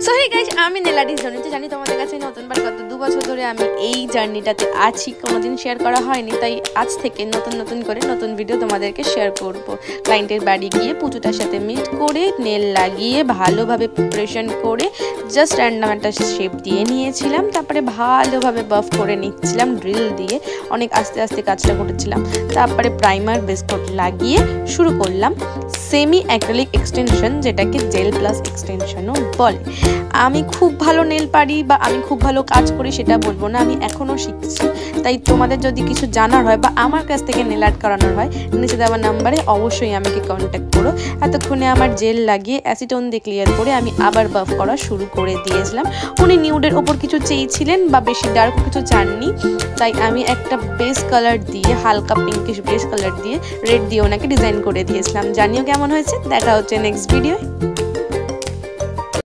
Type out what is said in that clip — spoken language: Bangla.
সো হে গাইস, আমি নেল আর্টিস্ট জনিতে জানি তোমাদের কাছে নতুনবার গত 2 বছর ধরে আমি এই জার্নিটাতে আছি, কোনোদিন শেয়ার করা হয়নি, তাই আজ থেকে নতুন করে নতুন ভিডিও তোমাদেরকে শেয়ার করব। ক্লায়েন্টের বাড়ি গিয়ে পুজোটার সাথে মিট করে নেল লাগিয়ে ভালোভাবে প্রিপারেশন করে জাস্ট র্যান্ডম একটা শেপ দিয়ে নিয়েছিলাম, তারপরে ভালোভাবে বাফ করে নিচ্ছিলাম ড্রিল দিয়ে, অনেক আস্তে আস্তে কাজটা করেছিলাম। তারপরে প্রাইমার বেস কোট লাগিয়ে শুরু করলাম সেমি অ্যাক্রিলিক এক্সটেনশন, যেটাকে জেল প্লাস এক্সটেনশনও বলে। আমি খুব ভালো নেল পারি বা আমি খুব ভালো কাজ করি সেটা বলবো না, আমি এখনও শিখছি। তাই তোমাদের যদি কিছু জানার হয় বা আমার কাছ থেকে নেল আর্ট করানোর হয়, নিচে দেওয়া নাম্বারে অবশ্যই আমাকে কন্ট্যাক্ট করো। এতক্ষণে আমার জেল লাগিয়ে অ্যাসিটোন দিয়ে ক্লিয়ার করে আমি আবার বাফ করা শুরু করে দিয়েছিলাম। উনি নিউডের ওপর কিছু চেয়েছিলেন বা বেশি ডার্ক কিছু চাননি, তাই আমি একটা বেস কালার দিয়ে, হালকা পিঙ্কিশ বেস কালার দিয়ে রেড দিয়ে ওনাকে ডিজাইন করে দিয়েছিলাম। জানিও কেমন হয়েছে। দেখা হচ্ছে নেক্সট ভিডিও।